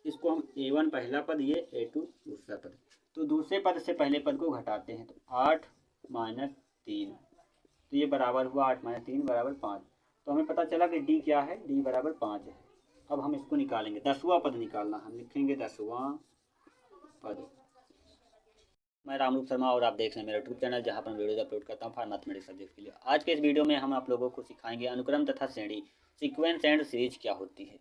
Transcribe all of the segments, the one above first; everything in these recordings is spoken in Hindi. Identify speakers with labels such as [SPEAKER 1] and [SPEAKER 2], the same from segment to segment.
[SPEAKER 1] इसको हम A1 पहला पद, ये A2 दूसरा पद। तो दूसरे पद से पहले पद को घटाते हैं, तो 8 माइनस 3, तो ये बराबर हुआ 8 माइनस 3 बराबर 5। तो हमें पता चला कि डी क्या है, डी बराबर 5 है। अब हम इसको निकालेंगे, 10वां पद निकालना, हम लिखेंगे 10वां पद। मैं रामरूप शर्मा और आप देख रहे हैं मेरा यूट्यूब चैनल, जहां पर मैं वीडियोज अपलोड करता हूं फॉर मैथमेटिक्स सब्जेक्ट के लिए। आज के इस वीडियो में हम आप लोगों को सिखाएंगे अनुक्रम तथा श्रेणी, सीक्वेंस एंड सीरीज क्या होती है।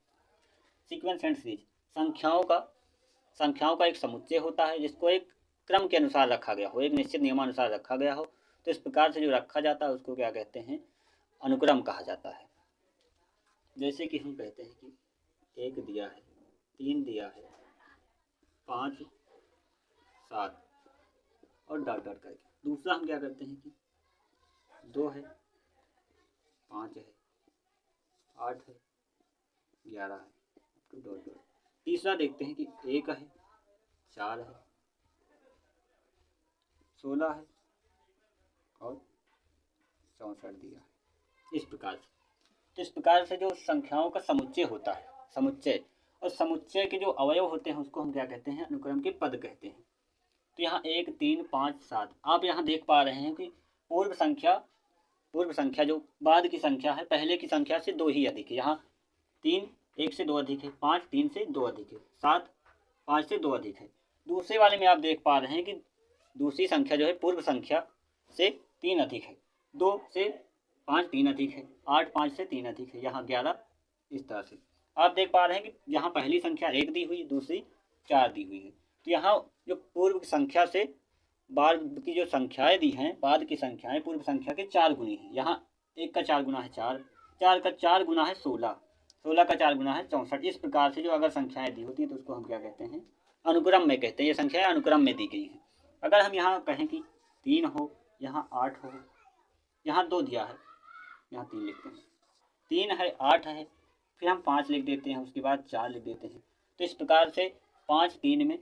[SPEAKER 1] सीक्वेंस एंड सीरीज संख्याओं का एक समुच्चय होता है जिसको एक क्रम के अनुसार रखा गया हो, एक निश्चित नियमानुसार रखा गया हो। तो इस प्रकार से जो रखा जाता है उसको क्या कहते हैं, अनुक्रम कहा जाता है। जैसे कि हम कहते हैं कि 1 दिया है, 3 दिया है, 5 7 और डॉट डॉट करके। दूसरा हम क्या करते हैं कि 2 है, 5 है, 8 है, 11 है, तो डॉट डॉट। तीसरा देखते हैं कि 1 है, 4 है, 16 है और 64 दिया है। इस प्रकार से, तो इस प्रकार से जो संख्याओं का समुच्चय होता है, समुच्चय, और समुच्चय के जो अवयव होते हैं उसको हम क्या कहते हैं, अनुक्रम के पद कहते हैं। तो यहाँ 1 3 5 7 आप यहाँ देख पा रहे हैं कि पूर्व संख्या जो बाद की संख्या है, पहले की संख्या से 2 ही अधिक है। यहाँ 3 1 से 2 अधिक है, 5 3 से 2 अधिक है, 7 5 से 2 अधिक है। दूसरे वाले में आप देख पा रहे हैं कि दूसरी संख्या जो है पूर्व संख्या से 3 अधिक है, 2 से 5 3 अधिक है, 8 5 से 3 अधिक है, यहाँ 11। इस तरह से आप देख पा रहे हैं कि यहाँ पहली संख्या 1 दी हुई, दूसरी 4 दी हुई है। तो यहाँ जो पूर्व संख्या से बाद की जो संख्याएं दी हैं, बाद की संख्याएं पूर्व संख्या के 4 गुनी है। यहाँ 1 का 4 गुना है 4, 4 का 4 गुना है 16, 16 का 4 गुना है 64। इस प्रकार से जो अगर संख्याएं दी होती है तो उसको हम क्या कहते हैं, अनुक्रम में कहते हैं। ये संख्याएं अनुक्रम में दी गई हैं। अगर हम यहाँ कहें कि 3 हो, यहाँ 8 हो, यहाँ 2 दिया है, यहाँ 3 लिखते हैं, 3 है 8 है, फिर हम 5 लिख देते हैं, उसके बाद 4 लिख देते हैं। तो इस प्रकार से 5 3 में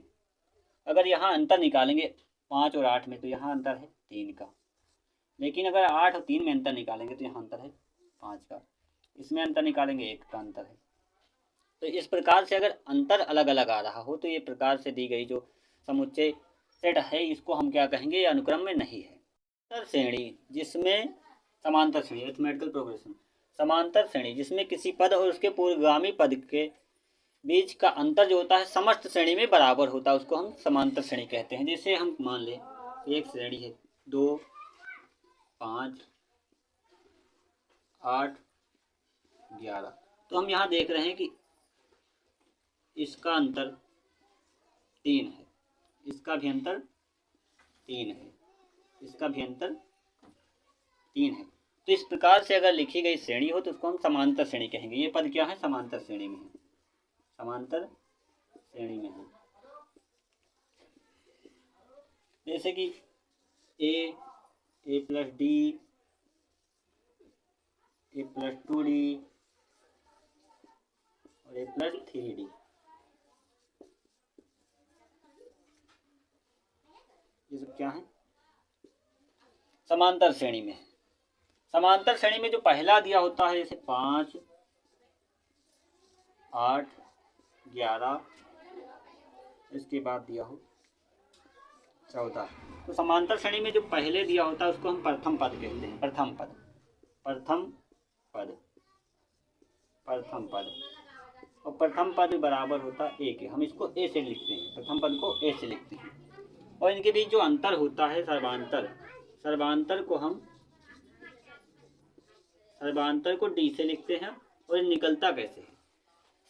[SPEAKER 1] अगर यहाँ अंतर निकालेंगे 5 और 8 में, तो यहाँ अंतर है 3 का। लेकिन अगर 8 और 3 में अंतर निकालेंगे तो यहाँ अंतर है 5 का। इसमें अंतर निकालेंगे 1 का अंतर है। तो इस प्रकार से अगर अंतर अलग अलग आ रहा हो तो ये प्रकार से दी गई जो समुच्चय सेट है, इसको हम क्या कहेंगे, ये अनुक्रम में नहीं है। समांतर श्रेणी जिसमें समांतर श्रेणी, अरिथमेटिकल प्रोग्रेशन, समांतर श्रेणी जिसमें किसी पद और उसके पूर्वगामी पद के बीच का अंतर जो होता है समस्त श्रेणी में बराबर होता है, उसको हम समांतर श्रेणी कहते हैं। जैसे हम मान लें एक श्रेणी है 2 5 8 11, तो हम यहाँ देख रहे हैं कि इसका अंतर 3 है, इसका भी अंतर 3 है, इसका भी अंतर 3 है। तो इस प्रकार से अगर लिखी गई श्रेणी हो तो उसको हम समांतर श्रेणी कहेंगे। ये पद क्या है, समांतर श्रेणी में है, समांतर श्रेणी में है। जैसे कि a plus D, a plus 2d और a प्लस 3d, ये सब क्या है, समांतर श्रेणी में। समांतर श्रेणी में जो पहला दिया होता है, जैसे 5 8 11, इसके बाद दिया हो 14, तो समांतर श्रेणी में जो पहले दिया होता है उसको हम प्रथम पद कहते हैं। प्रथम पद, प्रथम पद, प्रथम पद, और प्रथम पद बराबर होता है ए के। हम इसको ए से लिखते हैं, प्रथम पद को ए से लिखते हैं। और इनके बीच जो अंतर होता है सर्वांतर, सर्वांतर को डी से लिखते हैं। और निकलता कैसे है,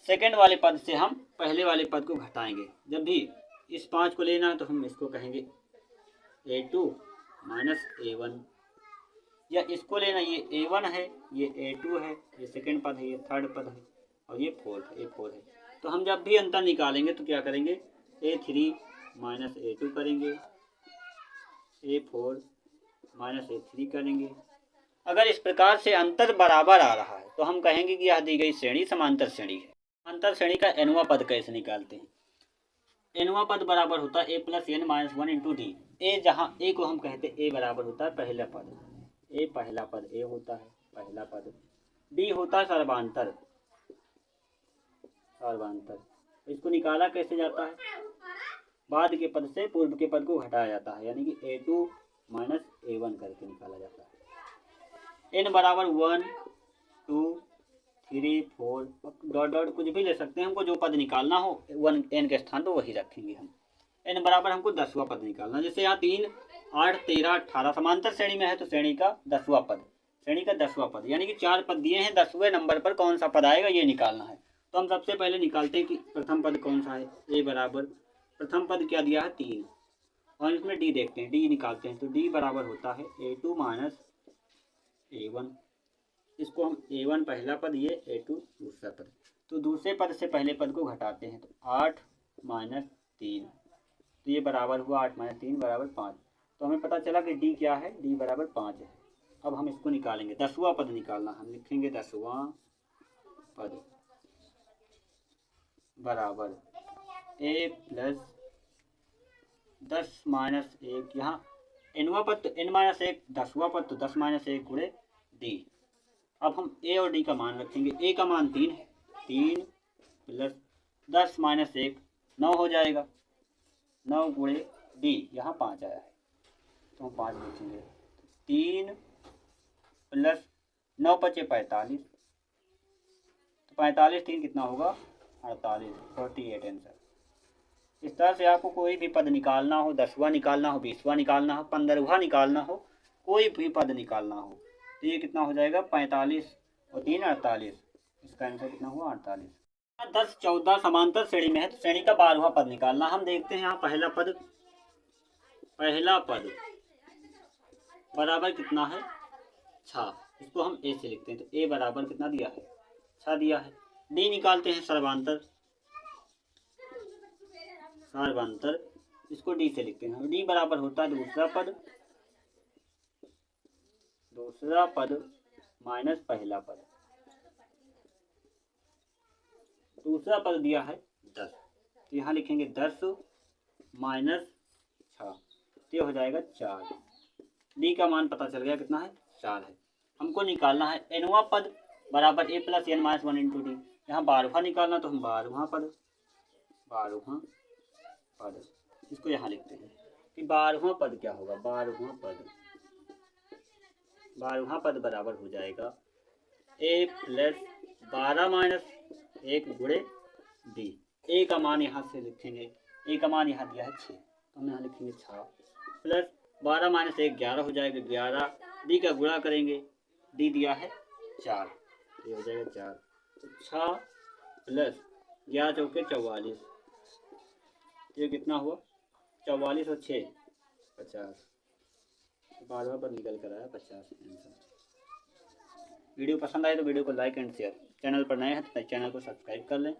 [SPEAKER 1] सेकंड वाले पद से हम पहले वाले पद को घटाएंगे। जब भी इस 5 को लेना है तो हम इसको कहेंगे A2 माइनस A1, या इसको लेना, ये A1 है, ये A2 है, ये सेकंड पद है, ये थर्ड पद है, और ये फोर्थ है, A4 है। तो हम जब भी अंतर निकालेंगे तो क्या करेंगे, A3 माइनस A2 करेंगे, A4 माइनस A3 करेंगे। अगर इस प्रकार से अंतर बराबर आ रहा है तो हम कहेंगे कि यह दी गई श्रेणी समांतर श्रेणी है। समांतर श्रेणी का एनवां पद कैसे निकालते हैं, एनवां पद बराबर होता है a plus n minus 1 into d. A, जहाँ ए को हम कहते हैं, ए बराबर होता है पहला पद, ए पहला पद, ए होता है पहला पद, डी होता है सर्वांतर, सर्वांतर, इसको निकाला कैसे जाता है, बाद के पद से पूर्व के पद को घटाया जाता है, यानी कि A2 माइनस A1 करके निकाला जाता है। n बराबर 1 2 3 4 डॉट डॉट कुछ भी ले सकते हैं, हमको जो पद निकालना हो 1 n के स्थान पर वही रखेंगे हम। n बराबर हमको 10वां पद निकालना, जैसे यहाँ 3 8 13 18 समांतर श्रेणी में है तो श्रेणी का 10वां पद, श्रेणी का 10वां पद, यानी कि 4 पद दिए हैं, 10वें नंबर पर कौन सा पद आएगा ये निकालना है। तो हम सबसे पहले निकालते हैं कि प्रथम पद कौन सा है। a बराबर प्रथम पद क्या दिया है 3, और इसमें d देखते हैं, d निकालते हैं तो d बराबर होता है A2 माइनस A1। इसको हम A1 पहला पद, ये A2 दूसरा पद, तो दूसरे पद से पहले पद को घटाते हैं तो 8 माइनस 3, तो ये बराबर हुआ 8 माइनस 3 बराबर 5। तो हमें पता चला कि d क्या है, d बराबर 5 है। अब हम इसको निकालेंगे, 10वां पद निकालना, हम लिखेंगे 10वां पद बराबर a प्लस 10 माइनस 1, यहाँ nवां पद तो n माइनस 1, 10वां पद तो 10 माइनस 1 गुणे d। अब हम a और d का मान रखेंगे, a का मान 3 है, 3 प्लस 10 माइनस 1 9 हो जाएगा, 9 गुणे d, यहाँ 5 आया है तो हम 5 लिखेंगे। 3 प्लस 9 बचे 45, तो 45 3 कितना होगा 48, 48 आंसर। इस तरह से आपको कोई भी पद निकालना हो, 10वां निकालना हो, 20वां निकालना हो, 15वां निकालना हो, कोई भी पद निकालना हो तो ये कितना हो जाएगा 45 और 3 48, इसका आंसर कितना हुआ 48। 10 14 समांतर श्रेणी में है तो श्रेणी का 12वां पद निकालना। हम देखते हैं यहाँ पहला पद बराबर कितना है 6, इसको हम a से लिखते हैं, तो a बराबर कितना दिया है 6 दिया है। d निकालते हैं सर्वांतर, इसको d से लिखते हैं, d बराबर होता है दूसरा पद माइनस पहला पद, दूसरा पद दिया है 10, तो यहाँ लिखेंगे 10 माइनस 6, तो हो जाएगा 4। d का मान पता चल गया कितना है 4 है। हमको निकालना है nवां पद बराबर a plus n minus 1 into D. यहाँ 12वां निकालना तो हम 12वां पद इसको यहाँ लिखते हैं कि 12वां पद क्या होगा, 12वां पद बराबर हो जाएगा a प्लस 12 माइनस 1 गुणे d। a का मान यहाँ से लिखेंगे, a का मान यहाँ दिया है 6, तो हम यहाँ लिखेंगे 6 प्लस 12 माइनस 1 11 हो जाएगा, 11 d का गुणा करेंगे, d दिया है 4, ये हो जाएगा 4, तो 6 प्लस 11 चौके 44, ये कितना हुआ 44 और 6 50, 12वां पर निकल कर आया 50 आंसर। वीडियो पसंद आए तो वीडियो को लाइक एंड शेयर, चैनल पर नए हैं तो चैनल को सब्सक्राइब कर लें।